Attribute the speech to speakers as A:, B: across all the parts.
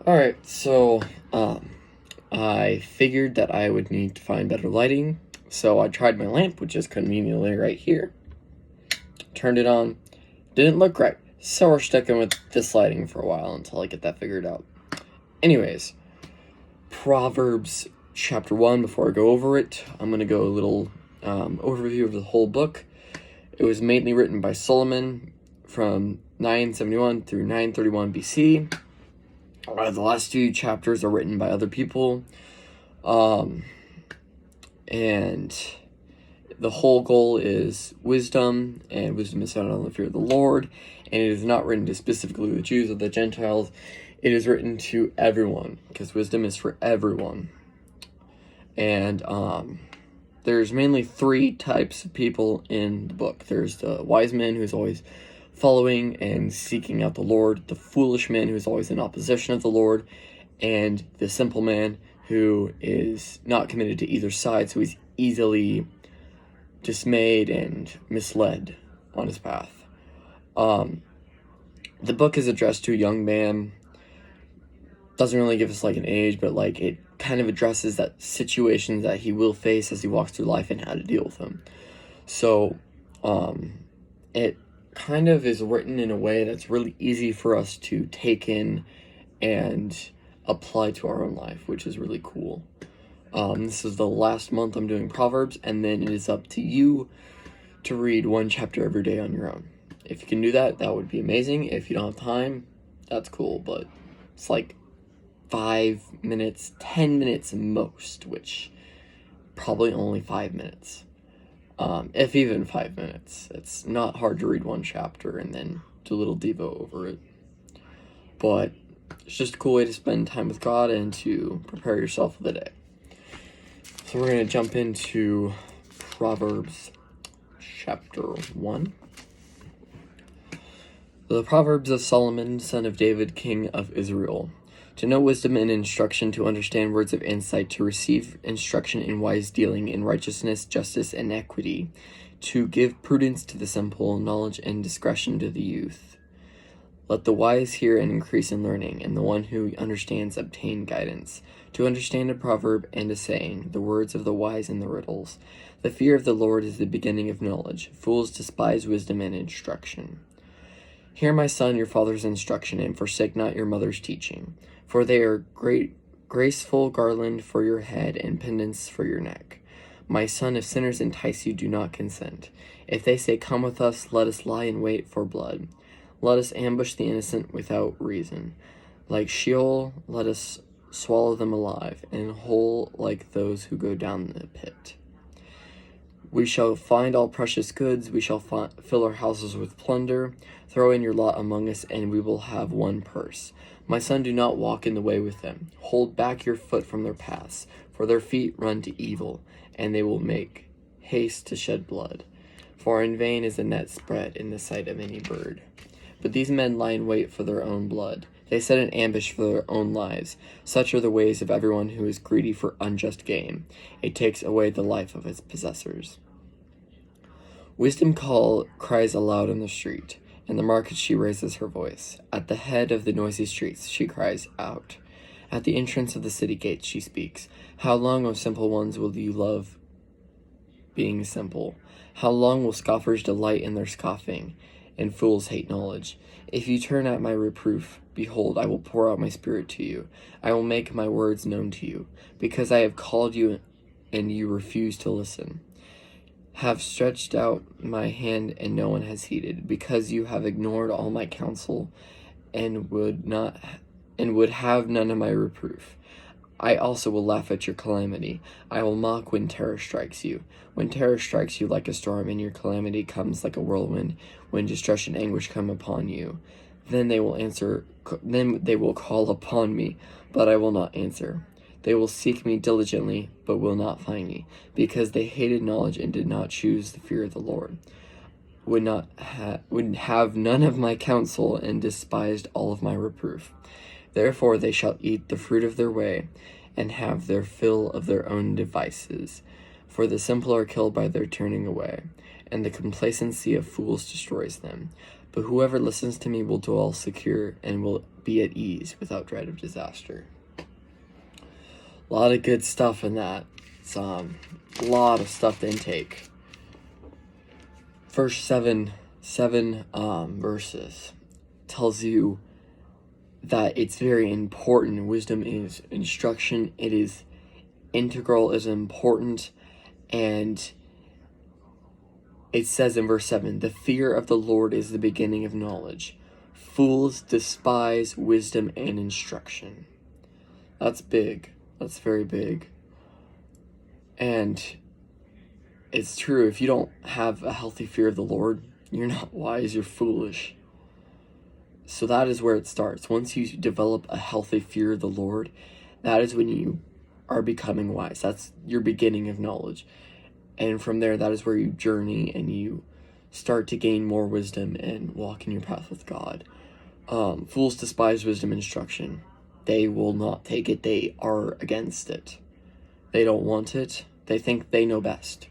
A: Alright, so I figured that I would need to find better lighting, so I tried my lamp, which is conveniently right here. Turned it on, didn't look right, so we're sticking with this lighting for a while until I get that figured out. Anyways, Proverbs chapter 1, before I go over it, I'm going to go a little overview of the whole book. It was mainly written by Solomon from 971 through 931 BC. The last few chapters are written by other people, and the whole goal is wisdom, and wisdom is found on the fear of the Lord, and it is not written to specifically the Jews or the Gentiles. It is written to everyone, because wisdom is for everyone. And there's mainly three types of people in the book. There's the wise man, who's always following and seeking out the Lord, the foolish man, who is always in opposition of the Lord, and the simple man, who is not committed to either side, so he's easily dismayed and misled on his path. The book is addressed to a young man. Doesn't really give us like an age, but like it kind of addresses that situations that he will face as he walks through life and how to deal with them. So it kind of is written in a way that's really easy for us to take in and apply to our own life, which is really cool. This is the last month I'm doing Proverbs, and then it is up to you to read one chapter every day on your own. If you can do that, that would be amazing. If you don't have time, that's cool, but it's like 5 minutes, 10 minutes most, which probably only 5 minutes. If even 5 minutes. It's not hard to read one chapter and then do a little devo over it. But it's just a cool way to spend time with God and to prepare yourself for the day. So we're going to jump into Proverbs chapter 1. The Proverbs of Solomon, son of David, king of Israel. To know wisdom and instruction, to understand words of insight, to receive instruction in wise dealing, in righteousness, justice, and equity, to give prudence to the simple, knowledge and discretion to the youth. Let the wise hear and increase in learning, and the one who understands obtain guidance. To understand a proverb and a saying, the words of the wise and the riddles. The fear of the Lord is the beginning of knowledge. Fools despise wisdom and instruction. Hear, my son, your father's instruction, and forsake not your mother's teaching. For they are graceful garland for your head and pendants for your neck. My son, if sinners entice you, do not consent. If they say, come with us, let us lie in wait for blood. Let us ambush the innocent without reason. Like Sheol, let us swallow them alive, and whole like those who go down the pit. We shall find all precious goods, we shall fill our houses with plunder. Throw in your lot among us, and we will have one purse. My son, do not walk in the way with them. Hold back your foot from their paths, for their feet run to evil, and they will make haste to shed blood. For in vain is a net spread in the sight of any bird. But these men lie in wait for their own blood. They set an ambush for their own lives. Such are the ways of everyone who is greedy for unjust gain. It takes away the life of its possessors. Wisdom cries aloud in the street. In the market she raises her voice. At the head of the noisy streets she cries out. At the entrance of the city gates she speaks. How long, O simple ones, will you love being simple? How long will scoffers delight in their scoffing, and fools hate knowledge? If you turn at my reproof, behold, I will pour out my spirit to you. I will make my words known to you, because I have called you and you refuse to listen. Have stretched out my hand and no one has heeded, because you have ignored all my counsel and would have none of my reproof. I also will laugh at your calamity. I will mock when terror strikes you. When terror strikes you like a storm, and your calamity comes like a whirlwind, when distress and anguish come upon you, then they will call upon me, but I will not answer. They will seek me diligently, but will not find me, because they hated knowledge and did not choose the fear of the Lord. Would have none of my counsel, and despised all of my reproof. Therefore they shall eat the fruit of their way, and have their fill of their own devices. For the simple are killed by their turning away, and the complacency of fools destroys them. But whoever listens to me will dwell secure, and will be at ease without dread of disaster. A lot of good stuff in that. It's a lot of stuff to intake. First seven verses tells you that it's very important. Wisdom is instruction. It is integral, is important. And it says in verse 7, the fear of the Lord is the beginning of knowledge. Fools despise wisdom and instruction. That's big. That's very big. And it's true. If you don't have a healthy fear of the Lord, you're not wise, you're foolish. So that is where it starts. Once you develop a healthy fear of the Lord, that is when you are becoming wise. That's your beginning of knowledge. And from there, that is where you journey and you start to gain more wisdom and walk in your path with God. Fools despise wisdom and instruction. They will not take it. They are against it. They don't want it. They think they know best.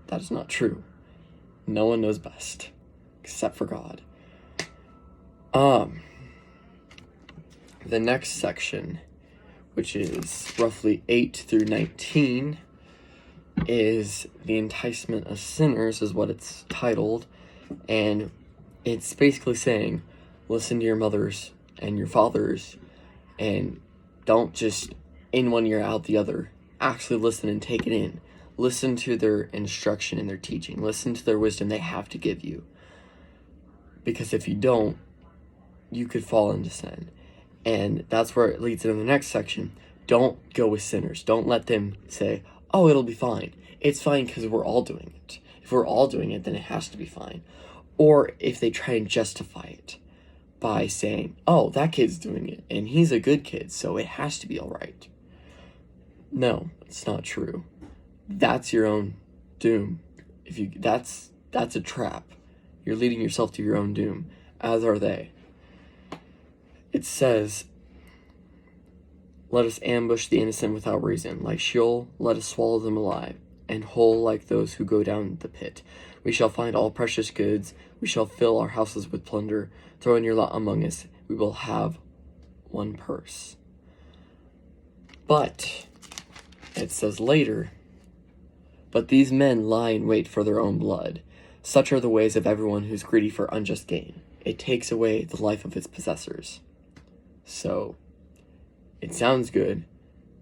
A: That is not true. No one knows best except for God. The next section, which is roughly 8 through 19, is the enticement of sinners, is what it's titled. And it's basically saying, listen to your mothers and your fathers, and don't just in one ear out the other. Actually listen and take it in. Listen to their instruction and their teaching. Listen to their wisdom they have to give you. Because if you don't, you could fall into sin. And that's where it leads into the next section. Don't go with sinners. Don't let them say, oh, it'll be fine. It's fine because we're all doing it. If we're all doing it, then it has to be fine. Or if they try and justify it by saying, oh, that kid's doing it, and he's a good kid, so it has to be all right. No, it's not true. That's your own doom. That's a trap. You're leading yourself to your own doom, as are they. It says, let us ambush the innocent without reason. Like Sheol, let us swallow them alive, and whole like those who go down the pit. We shall find all precious goods. We shall fill our houses with plunder. Throw in your lot among us. We will have one purse. But, it says later, but these men lie in wait for their own blood. Such are the ways of everyone who's greedy for unjust gain. It takes away the life of its possessors. So, it sounds good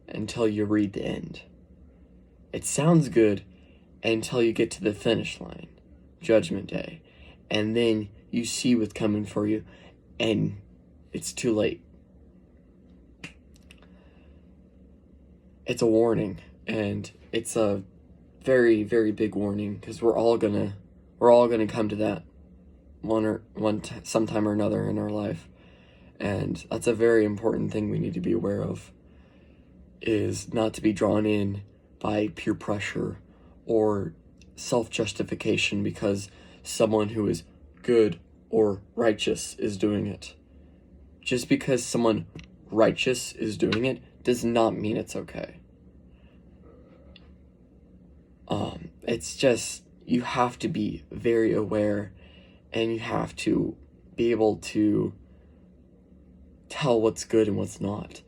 A: until you read the end. It sounds good until you get to the finish line, Judgment Day. And then you see what's coming for you, and it's too late. It's a warning, and it's a very, very big warning, because we're all gonna come to that sometime or another in our life. And that's a very important thing we need to be aware of, is not to be drawn in by peer pressure or self-justification because someone who is good or righteous is doing it. Just because someone righteous is doing it does not mean it's okay. It's just, you have to be very aware, and you have to be able to tell what's good and what's not.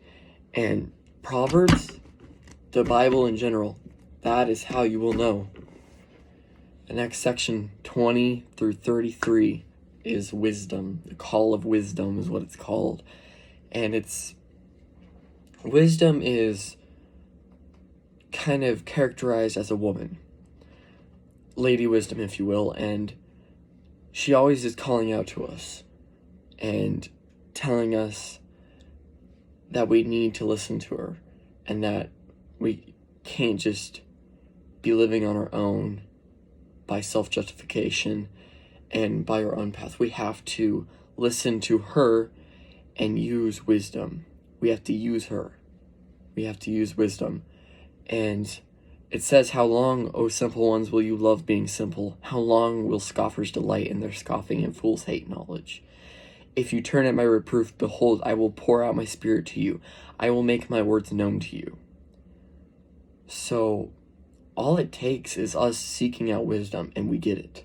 A: And Proverbs, the Bible in general, that is how you will know. The next section, 20 through 33, is wisdom. The call of wisdom is what it's called. And wisdom is kind of characterized as a woman. Lady Wisdom, if you will. And she always is calling out to us and telling us that we need to listen to her, and that we can't just be living on our own by self-justification and by our own path. We have to listen to her and use wisdom. We have to use her. We have to use wisdom. And it says, how long, O simple ones, will you love being simple? How long will scoffers delight in their scoffing and fools hate knowledge? If you turn at my reproof, behold, I will pour out my spirit to you. I will make my words known to you. So, all it takes is us seeking out wisdom, and we get it.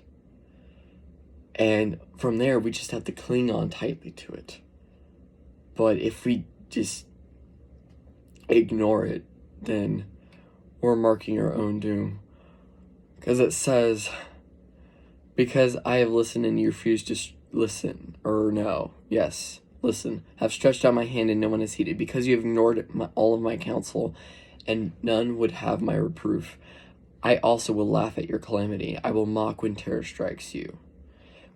A: And from there, we just have to cling on tightly to it. But if we just ignore it, then we're marking our own doom. Because it says, because I have listened and you refuse to listen, or no, yes, listen, have stretched out my hand and no one has heeded, because you have ignored all of my counsel, and none would have my reproof. I also will laugh at your calamity. I will mock when terror strikes you.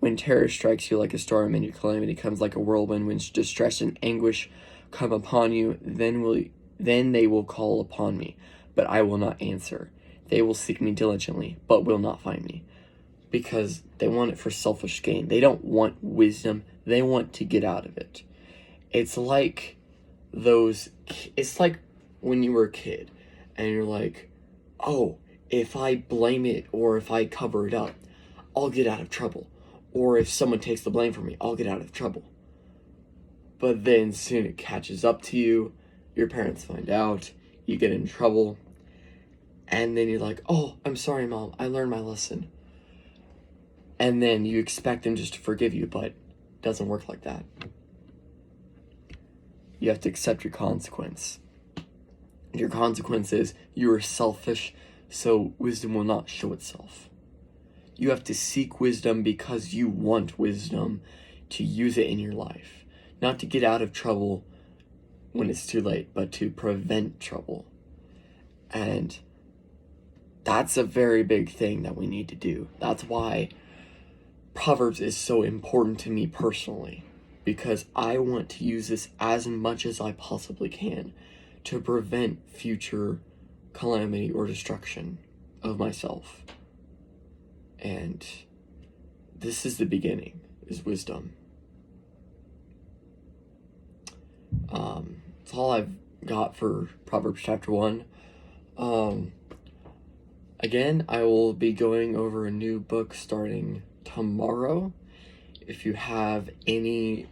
A: When terror strikes you like a storm and your calamity comes like a whirlwind, when distress and anguish come upon you, then they will call upon me, but I will not answer. They will seek me diligently, but will not find me. Because they want it for selfish gain. They don't want wisdom. They want to get out of it. It's like when you were a kid and you're like, oh, if I blame it or if I cover it up, I'll get out of trouble. Or if someone takes the blame for me, I'll get out of trouble. But then soon it catches up to you, your parents find out, you get in trouble, and then you're like, oh, I'm sorry, Mom, I learned my lesson. And then you expect them just to forgive you, but it doesn't work like that. You have to accept your consequence. Your consequence is you are selfish, so wisdom will not show itself. You have to seek wisdom because you want wisdom to use it in your life. Not to get out of trouble when it's too late, but to prevent trouble. And that's a very big thing that we need to do. That's why Proverbs is so important to me personally, because I want to use this as much as I possibly can to prevent future calamity or destruction of myself. And this is the beginning, is wisdom. That's all I've got for Proverbs chapter 1. Again, I will be going over a new book starting tomorrow. If you have any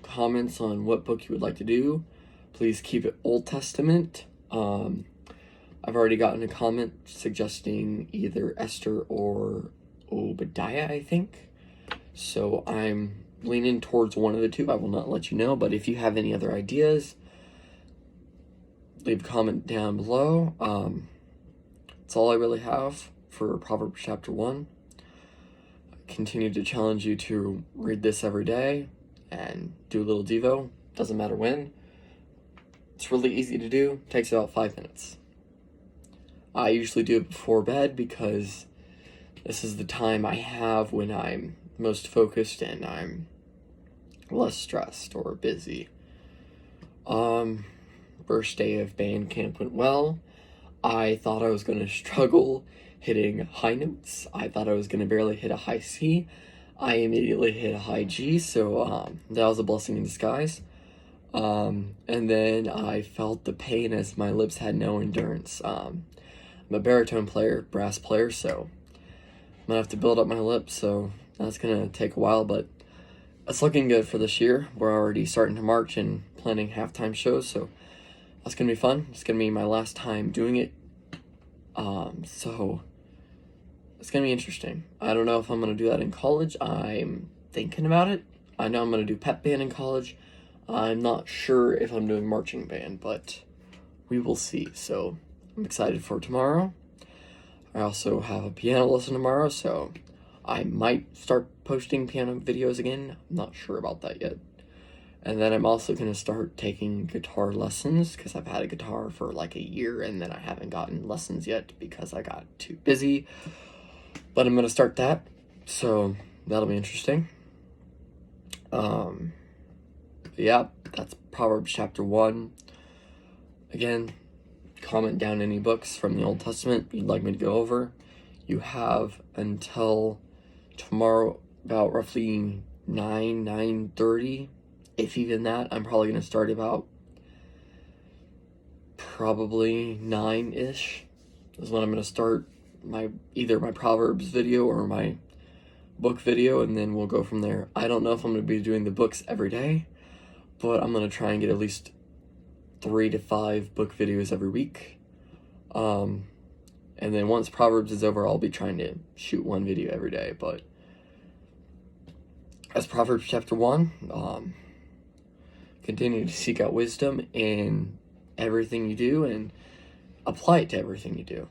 A: comments on what book you would like to do, please keep it Old Testament. I've already gotten a comment suggesting either Esther or Obadiah, I think. So I'm leaning towards one of the two. I will not let you know, but if you have any other ideas, leave a comment down below. That's all I really have for Proverbs chapter 1. I continue to challenge you to read this every day and do a little devo. Doesn't matter when. It's really easy to do. Takes about 5 minutes. I usually do it before bed because this is the time I have when I'm most focused and I'm less stressed or busy. First day of band camp went well. I thought I was going to struggle hitting high notes. I thought I was going to barely hit a high C. I immediately hit a high G, so that was a blessing in disguise. And then I felt the pain as my lips had no endurance. I'm a baritone player, brass player, so I'm gonna have to build up my lips, so that's gonna take a while, but it's looking good for this year. We're already starting to march and planning halftime shows, so that's gonna be fun. It's gonna be my last time doing it, so it's gonna be interesting. I don't know if I'm gonna do that in college. I'm thinking about it. I know I'm gonna do pep band in college. I'm not sure if I'm doing marching band, but we will see. So I'm excited for tomorrow. I also have a piano lesson tomorrow, so I might start posting piano videos again. I'm not sure about that yet. And then I'm also going to start taking guitar lessons because I've had a guitar for like a year and then I haven't gotten lessons yet because I got too busy. But I'm going to start that, so that'll be interesting. Yeah, that's Proverbs chapter 1. Again, comment down any books from the Old Testament you'd like me to go over. You have until tomorrow about roughly 9:30, if even that. I'm probably going to start about probably 9-ish is when I'm going to start either my Proverbs video or my book video, and then we'll go from there. I don't know if I'm going to be doing the books every day, but I'm going to try and get at least 3 to 5 book videos every week. And then once Proverbs is over, I'll be trying to shoot 1 video every day. But that's Proverbs chapter 1. continue to seek out wisdom in everything you do and apply it to everything you do.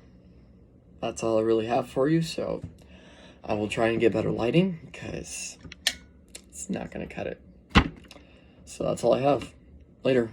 A: That's all I really have for you, so I will try and get better lighting because it's not going to cut it. So that's all I have. Later.